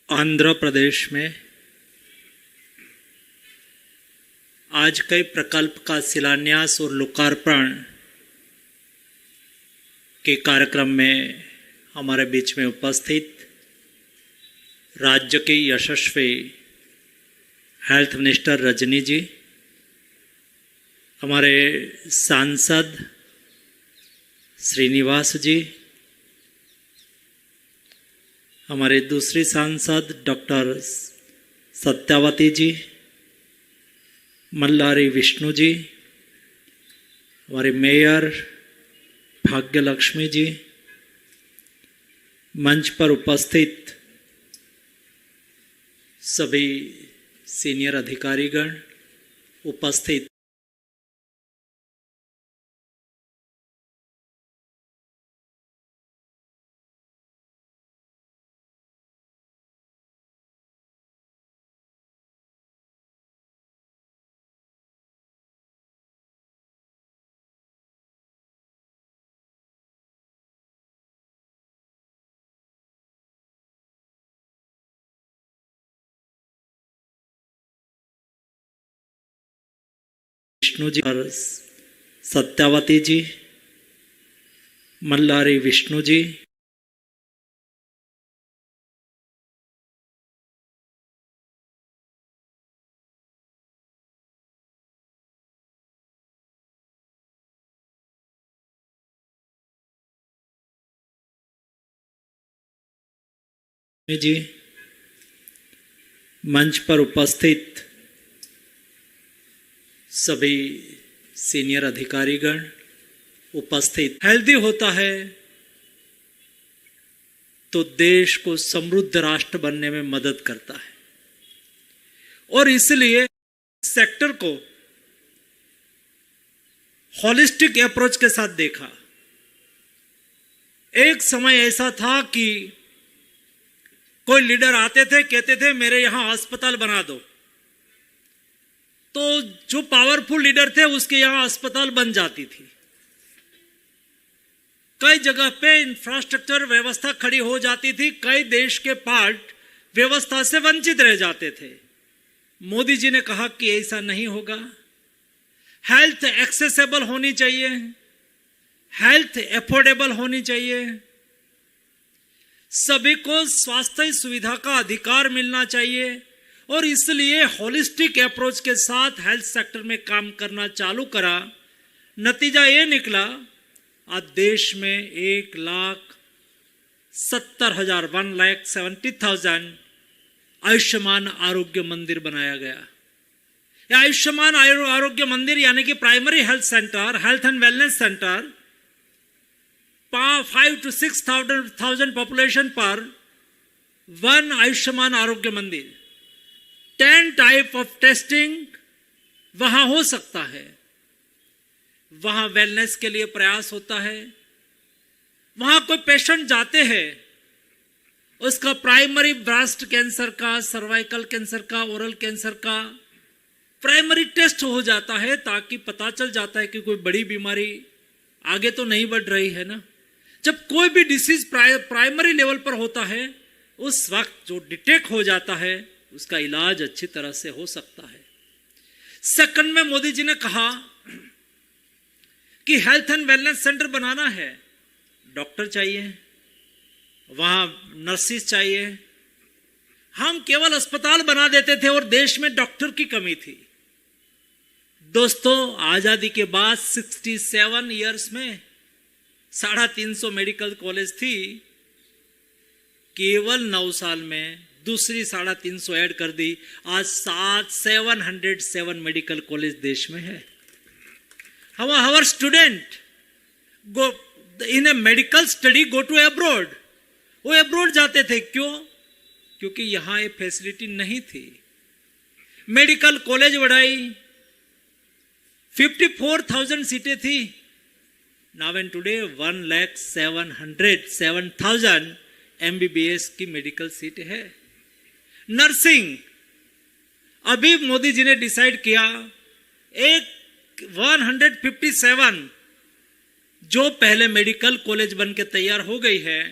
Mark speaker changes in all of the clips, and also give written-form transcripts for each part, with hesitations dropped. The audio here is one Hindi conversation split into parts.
Speaker 1: आंध्र प्रदेश में आज कई प्रकल्प का शिलान्यास और लोकार्पण के कार्यक्रम में हमारे बीच में उपस्थित राज्य के यशस्वी हेल्थ मिनिस्टर रजनी जी, हमारे सांसद श्रीनिवास जी, हमारे दूसरी सांसद डॉक्टर सत्यावती जी, मल्लारी विष्णु जी, हमारे मेयर भाग्यलक्ष्मी जी, मंच पर उपस्थित सभी सीनियर अधिकारीगण, उपस्थित विष्णु जी और सत्यावती जी, मल्लारी विष्णु जी, जी, मंच पर उपस्थित सभी सीनियर अधिकारीगण, उपस्थित। हेल्दी होता है तो देश को समृद्ध राष्ट्र बनने में मदद करता है और इसलिए सेक्टर को होलिस्टिक अप्रोच के साथ देखा। एक समय ऐसा था कि कोई लीडर आते थे, कहते थे मेरे यहां अस्पताल बना दो, तो जो पावरफुल लीडर थे उसके यहां अस्पताल बन जाती थी। कई जगह पे इंफ्रास्ट्रक्चर व्यवस्था खड़ी हो जाती थी, कई देश के पार्ट व्यवस्था से वंचित रह जाते थे। मोदी जी ने कहा कि ऐसा नहीं होगा, हेल्थ एक्सेसिबल होनी चाहिए, हेल्थ अफोर्डेबल होनी चाहिए, सभी को स्वास्थ्य सुविधा का अधिकार मिलना चाहिए और इसलिए होलिस्टिक अप्रोच के साथ हेल्थ सेक्टर में काम करना चालू करा। नतीजा ये निकला, आज देश में 1,70,000 आयुष्मान आरोग्य मंदिर बनाया गया। यह आयुष्मान आरोग्य मंदिर यानी कि primary health centre, health and wellness centre, 5 to 6,000 population पर 1 आयुष्मान आरोग्य मंदिर, 10 टाइप ऑफ टेस्टिंग वहां हो सकता है। वहां वेलनेस के लिए प्रयास होता है। वहां कोई पेशेंट जाते हैं, उसका प्राइमरी ब्रेस्ट कैंसर का, सर्वाइकल कैंसर का, ओरल कैंसर का प्राइमरी टेस्ट हो जाता है ताकि पता चल जाता है कि कोई बड़ी बीमारी आगे तो नहीं बढ़ रही है ना। जब कोई भी डिसीज प्राइमरी लेवल पर होता है, उस वक्त जो डिटेक्ट हो जाता है उसका इलाज अच्छी तरह से हो सकता है। सेकंड में मोदी जी ने कहा कि हेल्थ एंड वेलनेस सेंटर बनाना है, डॉक्टर चाहिए, वहां नर्सिस चाहिए। हम केवल अस्पताल बना देते थे और देश में डॉक्टर की कमी थी। दोस्तों, आजादी के बाद 67 इयर्स में 350 मेडिकल कॉलेज थी, केवल 9 साल में दूसरी 350 ऐड कर दी। आज 707 मेडिकल कॉलेज देश में है। Our student go in a medical study go to abroad. वो अब्रोड जाते थे, क्यों? क्योंकि यहां ये फैसिलिटी नहीं थी। मेडिकल कॉलेज बढ़ाई, 54,000 सीटें थी। Now and today 1,07,000 MBBS की मेडिकल सीट है। नर्सिंग, अभी मोदी जी ने डिसाइड किया 157 जो पहले मेडिकल कॉलेज बन के तैयार हो गई है,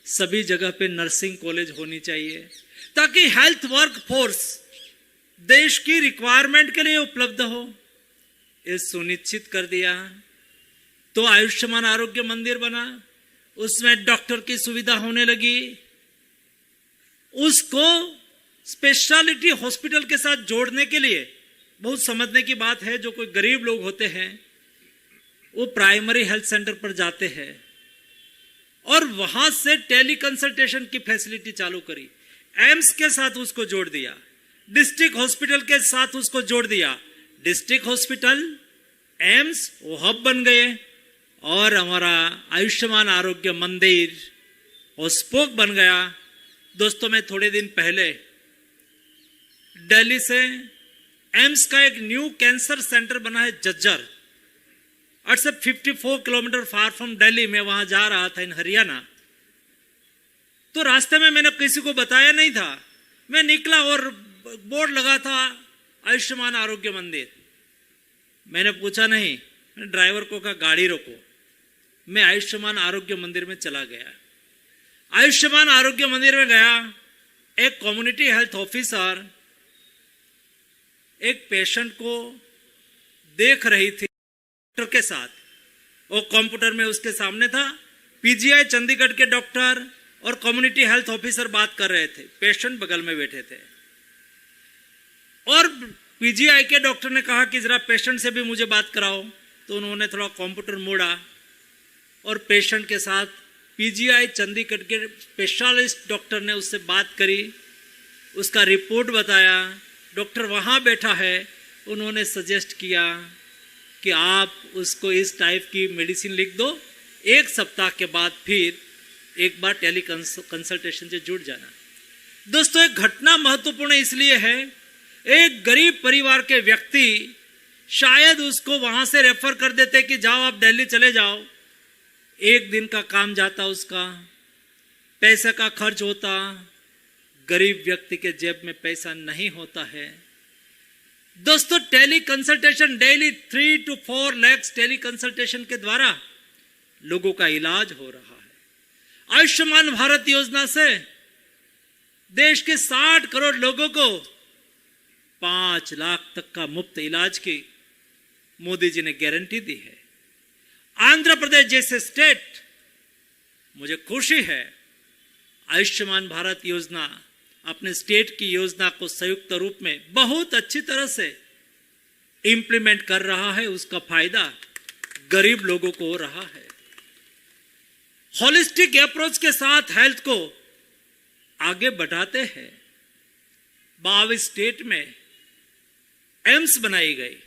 Speaker 1: सभी जगह पे नर्सिंग कॉलेज होनी चाहिए, ताकि हेल्थ वर्क फोर्स देश की रिक्वायरमेंट के लिए उपलब्ध हो। ये सुनिश्चित कर दिया। तो आयुष्मान आरोग्य मंदिर बना, उसमें डॉक्टर की सुविधा होने लगी। उसको स्पेशलिटी हॉस्पिटल के साथ जोड़ने के लिए बहुत समझने की बात है। जो कोई गरीब लोग होते हैं वो प्राइमरी हेल्थ सेंटर पर जाते हैं और वहां से टेली कंसल्टेशन की फैसिलिटी चालू करी। एम्स के साथ उसको जोड़ दिया, डिस्ट्रिक्ट हॉस्पिटल के साथ उसको जोड़ दिया। डिस्ट्रिक्ट हॉस्पिटल, एम्स वो हब बन गए और हमारा आयुष्मान आरोग्य मंदिर वो स्पोक बन गया। दोस्तों, मैं थोड़े दिन पहले दिल्ली से एम्स का एक न्यू कैंसर सेंटर बना है झज्जर, और सब 54 किलोमीटर फार फ्रॉम दिल्ली में वहां जा रहा था इन हरियाणा। तो रास्ते में मैंने किसी को बताया नहीं था, मैं निकला और बोर्ड लगा था आयुष्मान आरोग्य मंदिर। मैंने पूछा नहीं, मैंने ड्राइवर को कहा गाड़ी रोको। मैं आयुष्मान आरोग्य मंदिर में चला गया। आयुष्मान आरोग्य मंदिर में गया, एक कम्युनिटी हेल्थ ऑफिसर एक पेशेंट को देख रही थी डॉक्टर के साथ। वो कंप्यूटर में उसके सामने था। पीजीआई चंडीगढ़ के डॉक्टर और कम्युनिटी हेल्थ ऑफिसर बात कर रहे थे, पेशेंट बगल में बैठे थे। और पीजीआई के डॉक्टर ने कहा कि जरा पेशेंट से भी मुझे बात कराओ। तो उन्होंने थोड़ा कंप्यूटर मोड़ा और पेशेंट के साथ पीजीआई चंडीगढ़ के स्पेशलिस्ट डॉक्टर ने उससे बात करी, उसका रिपोर्ट बताया। डॉक्टर वहाँ बैठा है, उन्होंने सजेस्ट किया कि आप उसको इस टाइप की मेडिसिन लिख दो, 1 सप्ताह के बाद फिर एक बार टेली कंसल्टेशन से जुड़ जाना। दोस्तों, एक घटना महत्वपूर्ण इसलिए है, एक गरीब परिवार के व्यक्ति शायद उसको वहां से रेफर कर देते कि जाओ आप दिल्ली चले जाओ, 1 दिन का काम जाता, उसका पैसे का खर्च होता। गरीब व्यक्ति के जेब में पैसा नहीं होता है। दोस्तों, tele consultation daily 3 to 4 lakh tele consultation के द्वारा लोगों का इलाज हो रहा है। आयुष्मान भारत योजना से देश के 60 करोड़ लोगों को 5 लाख तक का मुफ्त इलाज की मोदी जी ने गारंटी दी है। आंध्र प्रदेश जैसे स्टेट, मुझे खुशी है, आयुष्मान भारत योजना अपने स्टेट की योजना को संयुक्त रूप में बहुत अच्छी तरह से इंप्लीमेंट कर रहा है। उसका फायदा गरीब लोगों को हो रहा है। होलिस्टिक अप्रोच के साथ हेल्थ को आगे बढ़ाते हैं। 22 स्टेट में एम्स बनाई गई।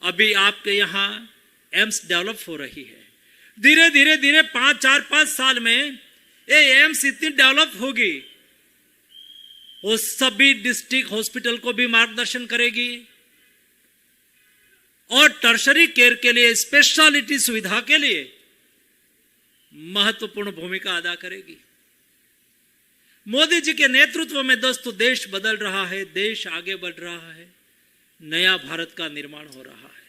Speaker 1: अभी आपके यहां एम्स डेवलप हो रही है। धीरे धीरे 4-5 साल में ये एम्स इतनी डेवलप होगी, वो सभी डिस्ट्रिक्ट हॉस्पिटल को भी मार्गदर्शन करेगी और टर्शरी केयर के लिए, स्पेशलिटी सुविधा के लिए महत्वपूर्ण भूमिका अदा करेगी। मोदी जी के नेतृत्व में दोस्तों देश बदल रहा है, देश आगे बढ़ रहा है, नया भारत का निर्माण हो रहा है।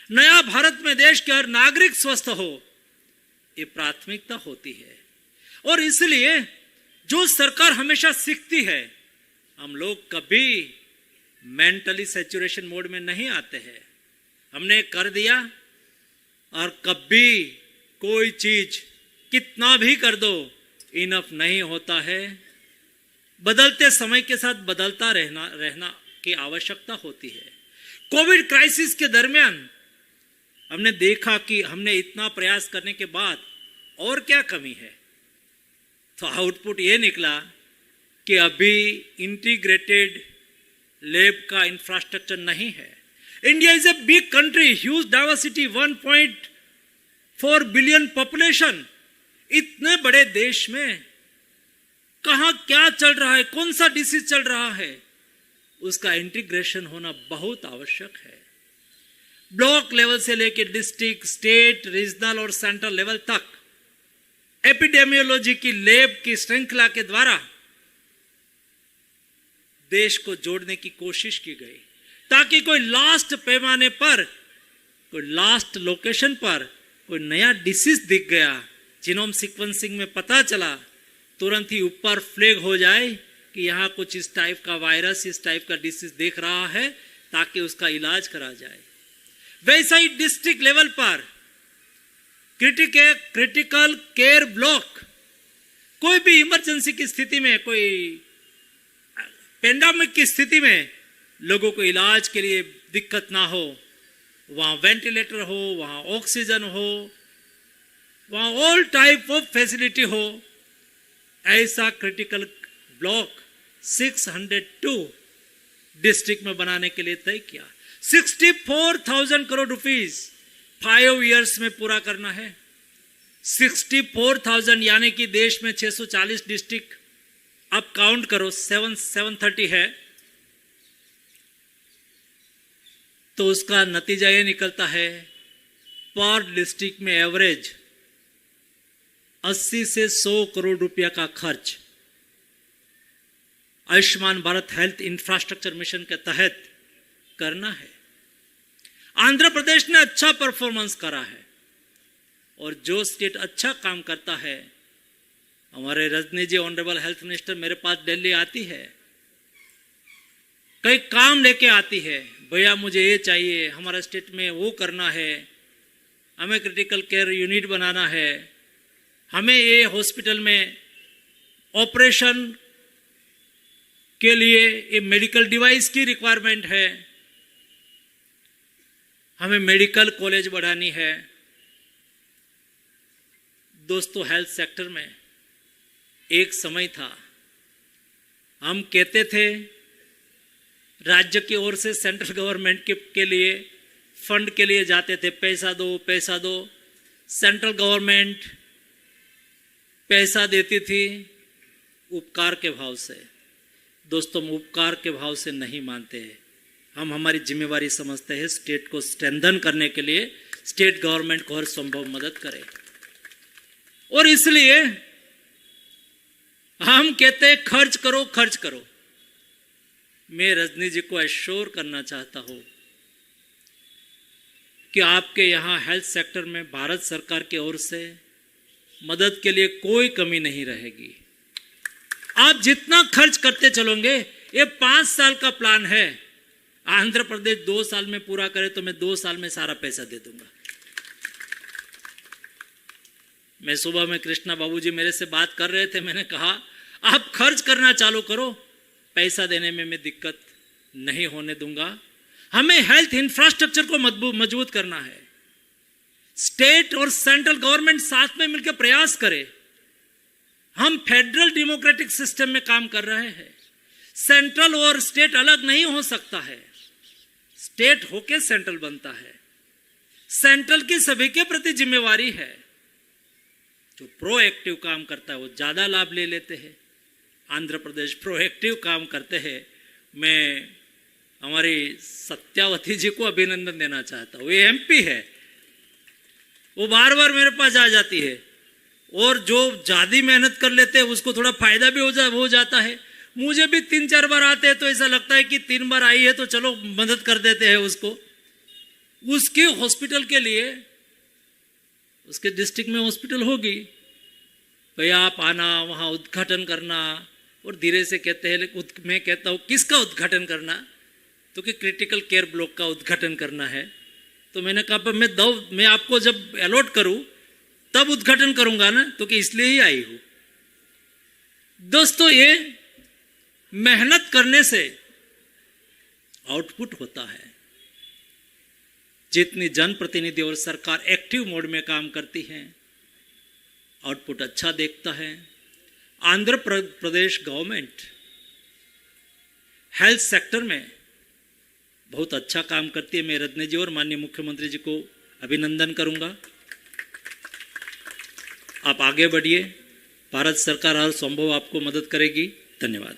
Speaker 1: नया भारत में देश के हर नागरिक स्वस्थ हो, ये प्राथमिकता होती है। और इसलिए जो सरकार हमेशा सीखती है, हम लोग कभी मेंटली सैचुरेशन मोड में नहीं आते हैं। हमने कर दिया और कभी कोई चीज कितना भी कर दो इनफ नहीं होता है। बदलते समय के साथ बदलता रहना की आवश्यकता होती है। कोविड क्राइसिस के दरमियान हमने देखा कि हमने इतना प्रयास करने के बाद और क्या कमी है। तो आउटपुट ये निकला कि अभी इंटीग्रेटेड लैब का इंफ्रास्ट्रक्चर नहीं है। India is a big country, huge diversity, 1.4 billion population. इतने बड़े देश में कहां क्या चल रहा है, कौन सा डिसीज चल रहा है, उसका इंटीग्रेशन होना बहुत आवश्यक है। ब्लॉक लेवल से लेकर डिस्ट्रिक्ट, स्टेट, रीजनल और सेंट्रल लेवल तक एपिडेमियोलॉजी की लैब की श्रृंखला के द्वारा देश को जोड़ने की कोशिश की गई, ताकि कोई लास्ट पैमाने पर, कोई लास्ट लोकेशन पर कोई नया डिसीज दिख गया, जीनोम सीक्वेंसिंग में पता चला, तुरंत ही ऊपर फ्लैग हो जाए कि यहाँ कुछ इस टाइप का वायरस, इस टाइप का डिसीज देख रहा है, ताकि उसका इलाज करा जाए। वैसा ही डिस्ट्रिक्ट लेवल पर क्रिटिकल केयर ब्लॉक, कोई भी इमरजेंसी की स्थिति में, कोई पेंडेमिक की स्थिति में लोगों को इलाज के लिए दिक्कत ना हो, वहां वेंटिलेटर हो, वहां ऑक्सीजन हो, वहां ऑल टाइप ऑफ फैसिलिटी हो, ऐसा क्रिटिकल ब्लॉक 602 डिस्ट्रिक्ट में बनाने के लिए तय किया। 64,000 करोड़ रुपीस 5 इयर्स में पूरा करना है। 64,000 यानी कि देश में 640 डिस्ट्रिक्ट, अब काउंट करो, 730 है, तो उसका नतीजा ये निकलता है पर डिस्ट्रिक्ट में एवरेज 80 से 100 करोड़ रुपया का खर्च Ayushman Bharat health infrastructure mission के तहत करना है। आंध्र प्रदेश ने अच्छा परफॉर्मेंस करा है, और जो स्टेट अच्छा काम करता है, हमारे रजनी जी ऑनरेबल हेल्थ मिनिस्टर मेरे पास दिल्ली आती है, कई काम लेके आती है, भैया मुझे ये चाहिए, हमारा स्टेट में वो करना है, हमें क्रिटिकल केयर यूनिट बनाना है, हमें ये हॉस्पिटल में ऑपरेशन के लिए ये मेडिकल डिवाइस की रिक्वायरमेंट है, हमें मेडिकल कॉलेज बढ़ानी है। दोस्तों, हेल्थ सेक्टर में एक समय था, हम कहते थे राज्य की ओर से सेंट्रल गवर्नमेंट के लिए फंड के लिए जाते थे, पैसा दो पैसा दो, सेंट्रल गवर्नमेंट पैसा देती थी उपकार के भाव से। दोस्तों, हम उपकार के भाव से नहीं मानते हैं, हम हमारी जिम्मेवारी समझते हैं स्टेट को स्ट्रेंथन करने के लिए स्टेट गवर्नमेंट को हर संभव मदद करे, और इसलिए हम कहते हैं खर्च करो खर्च करो। मैं रजनी जी को एश्योर करना चाहता हूं कि आपके यहां हेल्थ सेक्टर में भारत सरकार की ओर से मदद के लिए कोई कमी नहीं रहेगी। आप जितना खर्च करते चलोगे, ये 5 साल का प्लान है, आंध्र प्रदेश 2 साल में पूरा करे तो मैं 2 साल में सारा पैसा दे दूंगा। मैं सुबह में कृष्णा बाबूजी मेरे से बात कर रहे थे, मैंने कहा आप खर्च करना चालू करो, पैसा देने में मैं दिक्कत नहीं होने दूंगा। हमें हेल्थ इंफ्रास्ट्रक्चर को मजबूत करना है, स्टेट और सेंट्रल गवर्नमेंट साथ में मिलकर प्रयास करे। हम फेडरल डेमोक्रेटिक सिस्टम में काम कर रहे हैं, सेंट्रल और स्टेट अलग नहीं हो सकता है, स्टेट होके सेंट्रल बनता है। सेंट्रल की सभी के प्रति जिम्मेवारी है, जो प्रोएक्टिव काम करता है वो ज्यादा लाभ ले लेते हैं। आंध्र प्रदेश प्रोएक्टिव काम करते हैं। मैं हमारी सत्यावती जी को अभिनंदन देना चाहता हूँ, ये एमपी है, वो बार बार मेरे पास आ जाती है, और जो ज्यादा मेहनत कर लेते हैं उसको थोड़ा फायदा भी हो जाता है। मुझे भी 3-4 बार आते हैं तो ऐसा लगता है कि 3 बार आई है तो चलो मदद कर देते हैं उसको। उसके हॉस्पिटल के लिए, उसके डिस्ट्रिक्ट में हॉस्पिटल होगी, भैया आप आना, वहाँ उद्घाटन करना, और धीरे से कहते हैं, मैं कहता हूँ किसका उद्घाटन करना, तो कि क्रिटिकल केयर ब्लॉक का उद्घाटन करना है। तो मैंने कहा मैं आपको जब अलॉट करूँ तब उद्घाटन करूंगा ना, तो कि इसलिए ही आई हूँ। दोस्तों, ये मेहनत करने से आउटपुट होता है। जितनी जनप्रतिनिधि और सरकार एक्टिव मोड में काम करती है, आउटपुट अच्छा देखता है। Andhra Pradesh government health sector में बहुत अच्छा काम करती है। मैं रजनी जी और माननीय मुख्यमंत्री जी को अभिनंदन करूंगा। आप आगे बढ़िए, भारत सरकार हर संभव आपको मदद करेगी। धन्यवाद।